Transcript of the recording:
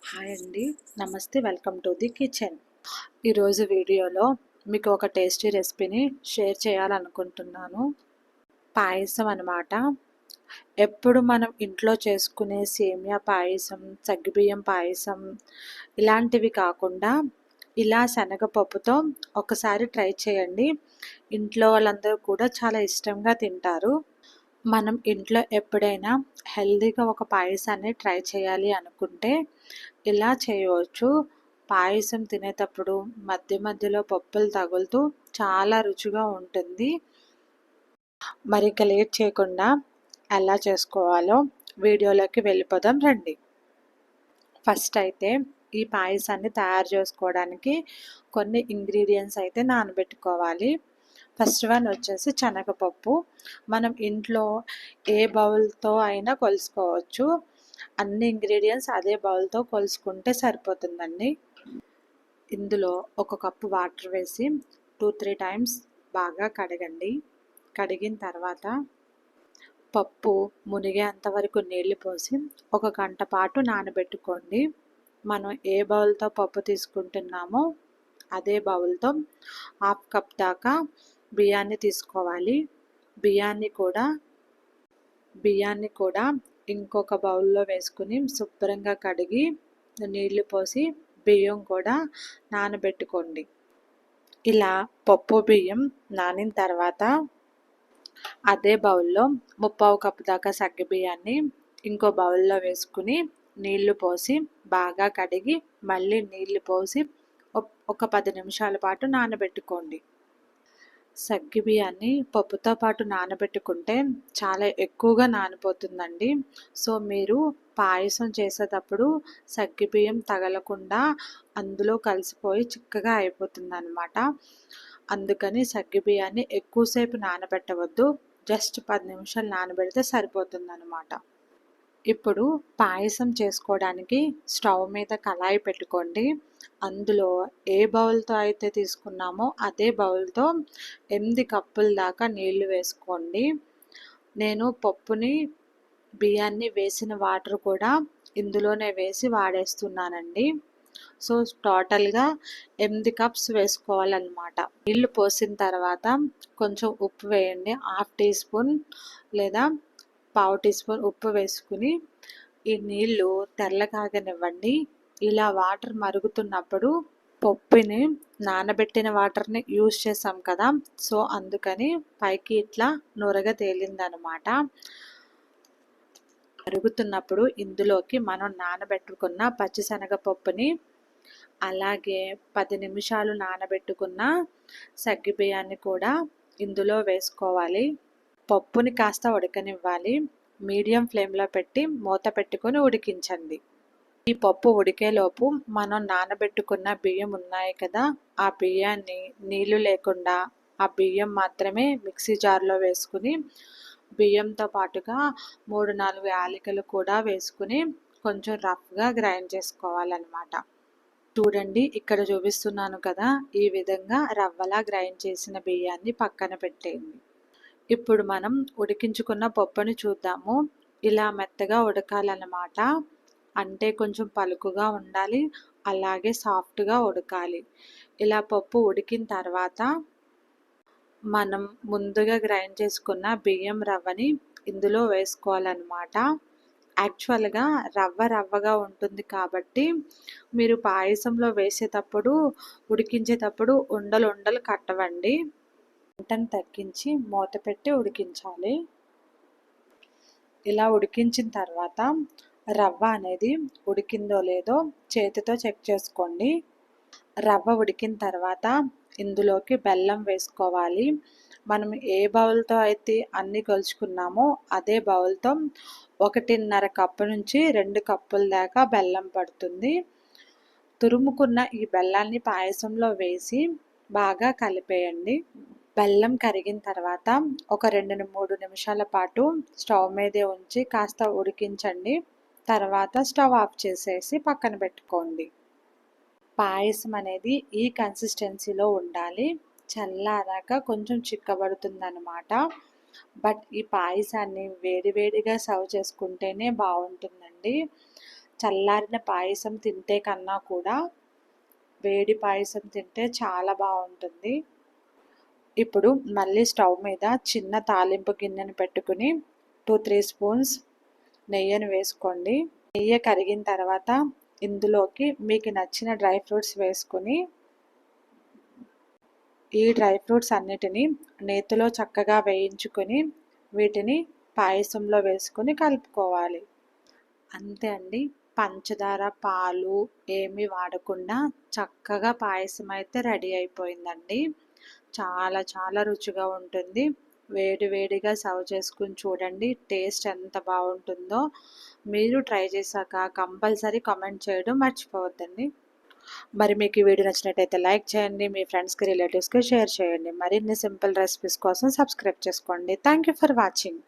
Hi అండి. నమస్తే. Welcome to the kitchen. ఈరోజు వీడియోలో మీకు ఒక టేస్టీ రెసిపీని షేర్ చేయాలనుకుంటున్నాను. పాయసం అన్నమాట. ఎప్పుడు మనం ఇంట్లో చేసుకునే సేమియా పాయసం, సగ్గుబియ్యం పాయసం ఇలాంటివి కాకుండా ఇలా శనగపప్పుతో ఒకసారి ట్రై చేయండి. ఇంట్లో వాళ్ళందరూ కూడా చాలా ఇష్టంగా తింటారు. మనం ఇంట్లో ఎప్పుడైనా హెల్తీగా ఒక పాయసాన్ని ట్రై చేయాలి అనుకుంటే ఇలా చేయవచ్చు. పాయసం తినేటప్పుడు మధ్య మధ్యలో పప్పులు తగులుతూ చాలా రుచిగా ఉంటుంది. మరి ఇక లేట్ చేయకుండా ఎలా చేసుకోవాలో వీడియోలోకి వెళ్ళిపోదాం రండి. ఫస్ట్ అయితే ఈ పాయసాన్ని తయారు చేసుకోవడానికి కొన్ని ఇంగ్రీడియంట్స్ అయితే నానబెట్టుకోవాలి. ఫస్ట్ వన్ వచ్చేసి శనగపప్పు. మనం ఇంట్లో ఏ బౌల్తో అయినా కొలుసుకోవచ్చు. అన్ని ఇంగ్రీడియంట్స్ అదే బౌల్తో కొలుసుకుంటే సరిపోతుందండి. ఇందులో ఒక కప్పు వాటర్ వేసి 2-3 టైమ్స్ బాగా కడగండి. కడిగిన తర్వాత పప్పు మునిగేంత వరకు నీళ్లు పోసి 1 గంట పాటు నానబెట్టుకోండి. మనం ఏ బౌల్తో పప్పు తీసుకుంటున్నామో అదే బౌల్తో 1/2 కప్ దాకా బియ్యాన్ని తీసుకోవాలి. బియ్యాన్ని కూడా ఇంకొక బౌల్లో వేసుకుని శుభ్రంగా కడిగి నీళ్లు పోసి బియ్యం కూడా నానబెట్టుకోండి. ఇలా పప్పు బియ్యం నానిన తర్వాత అదే బౌల్లో 1/4 కప్పు దాకా సగ్గుబియ్యాన్ని ఇంకో బౌల్లో వేసుకుని నీళ్లు పోసి బాగా కడిగి మళ్ళీ నీళ్లు పోసి ఒక 10 నిమిషాల పాటు నానబెట్టుకోండి. సగ్గుబియ్యాన్ని పప్పుతో పాటు నానబెట్టుకుంటే చాలా ఎక్కువగా నానిపోతుందండి. సో మీరు పాయసం చేసేటప్పుడు సగ్గుబియ్యం తగలకుండా అందులో కలిసిపోయి చిక్కగా అయిపోతుందన్నమాట. అందుకని సగ్గుబియ్యాన్ని ఎక్కువసేపు నానబెట్టవద్దు. జస్ట్ 10 నిమిషాలు నానబెడితే సరిపోతుందన్నమాట. ఇప్పుడు పాయసం చేసుకోవడానికి స్టవ్ మీద కళాయి పెట్టుకోండి. అందులో ఏ బౌల్తో అయితే తీసుకున్నామో అదే బౌల్తో 8 కప్పుల దాకా నీళ్లు వేసుకోండి. నేను పప్పుని బియ్యాన్ని వేసిన వాటర్ కూడా ఇందులోనే వేసి వాడేస్తున్నానండి. సో టోటల్గా 8 కప్స్ వేసుకోవాలన్నమాట. నీళ్లు పోసిన తర్వాత కొంచెం ఉప్పు వేయండి. 1/2 టీ స్పూన్ లేదా 1/4 టీ స్పూన్ ఉప్పు వేసుకుని ఈ నీళ్లు తెల్లగాగనివ్వండి. ఇలా వాటర్ మరుగుతున్నప్పుడు పప్పుని నానబెట్టిన వాటర్ని యూజ్ చేసాం కదా, సో అందుకని పైకి ఇట్లా నొరగ తేలిందనమాట. మరుగుతున్నప్పుడు ఇందులోకి మనం నానబెట్టుకున్న పచ్చిశనగపప్పుని అలాగే 10 నిమిషాలు నానబెట్టుకున్న సగ్గుబియ్యాన్ని కూడా ఇందులో వేసుకోవాలి. పప్పుని కాస్త ఉడకనివ్వాలి. మీడియం ఫ్లేమ్లో పెట్టి మూత పెట్టుకొని ఉడికించండి. ఈ పప్పు ఉడికేలోపు మనం నానబెట్టుకున్న బియ్యం ఉన్నాయి కదా, ఆ బియ్యాన్ని నీళ్లు లేకుండా ఆ బియ్యం మాత్రమే మిక్సీ జార్లో వేసుకుని బియ్యంతో పాటుగా 3-4 యాలకులు కూడా వేసుకుని కొంచెం రఫ్గా గ్రైండ్ చేసుకోవాలన్నమాట. చూడండి, ఇక్కడ చూపిస్తున్నాను కదా, ఈ విధంగా రవ్వలా గ్రైండ్ చేసిన బియ్యాన్ని పక్కన పెట్టేయండి. ఇప్పుడు మనం ఉడికించుకున్న పప్పుని చూద్దాము. ఇలా మెత్తగా ఉడకాలన్నమాట. అంటే కొంచెం పలుకుగా ఉండాలి, అలాగే సాఫ్ట్గా ఉడకాలి. ఇలా పప్పు ఉడికిన తర్వాత మనం ముందుగా గ్రైండ్ చేసుకున్న బియ్యం రవ్వని ఇందులో వేసుకోవాలన్నమాట. యాక్చువల్గా రవ్వగా ఉంటుంది కాబట్టి మీరు పాయసంలో వేసేటప్పుడు ఉడికించేటప్పుడు ఉండలు కట్టవండి. మంటను తగ్గించి మూత పెట్టి ఉడికించాలి. ఇలా ఉడికించిన తర్వాత రవ్వ అనేది ఉడికిందో లేదో చేతితో చెక్ చేసుకోండి. రవ్వ ఉడికిన తర్వాత ఇందులోకి బెల్లం వేసుకోవాలి. మనం ఏ బౌల్తో అయితే అన్నీ కొలుచుకున్నామో అదే బౌల్తో 1.5 కప్పు నుంచి 2 కప్పుల దాకా బెల్లం పడుతుంది. తురుముకున్న ఈ బెల్లాన్ని పాయసంలో వేసి బాగా కలిపేయండి. బెల్లం కరిగిన తర్వాత ఒక 2-3 నిమిషాల పాటు స్టవ్ మీదే ఉంచి కాస్త ఉడికించండి. తర్వాత స్టవ్ ఆఫ్ చేసేసి పక్కన పెట్టుకోండి. పాయసం అనేది ఈ కన్సిస్టెన్సీలో ఉండాలి. చల్లారాక కొంచెం చిక్కబడుతుందన్నమాట. బట్ ఈ పాయసాన్ని వేడివేడిగా సర్వ్ చేసుకుంటేనే బాగుంటుందండి. చల్లారిన పాయసం తింటే కన్నా కూడా వేడి పాయసం తింటే చాలా బాగుంటుంది. ఇప్పుడు మళ్ళీ స్టవ్ మీద చిన్న తాలింపు గిన్నెను పెట్టుకుని 2-3 స్పూన్స్ నెయ్యిని వేసుకోండి. నెయ్యి కరిగిన తర్వాత ఇందులోకి మీకు నచ్చిన డ్రై ఫ్రూట్స్ వేసుకుని ఈ డ్రై ఫ్రూట్స్ అన్నిటినీ నేతిలో చక్కగా వేయించుకొని వీటిని పాయసంలో వేసుకొని కలుపుకోవాలి. అంతే అండి. పంచదార, పాలు ఏమీ వాడకుండా చక్కగా పాయసం అయితే రెడీ అయిపోయిందండి. చాలా చాలా రుచిగా ఉంటుంది. వేడి వేడిగా సర్వ్ చేసుకుని చూడండి, టేస్ట్ ఎంత బాగుంటుందో. మీరు ట్రై చేశాక కంపల్సరీ కామెంట్ చేయడం మర్చిపోవద్దండి. మరి మీకు ఈ వీడియో నచ్చినట్టయితే లైక్ చేయండి, మీ ఫ్రెండ్స్కి రిలేటివ్స్కి షేర్ చేయండి. మరిన్ని సింపుల్ రెసిపీస్ కోసం సబ్స్క్రైబ్ చేసుకోండి. Thank you for watching.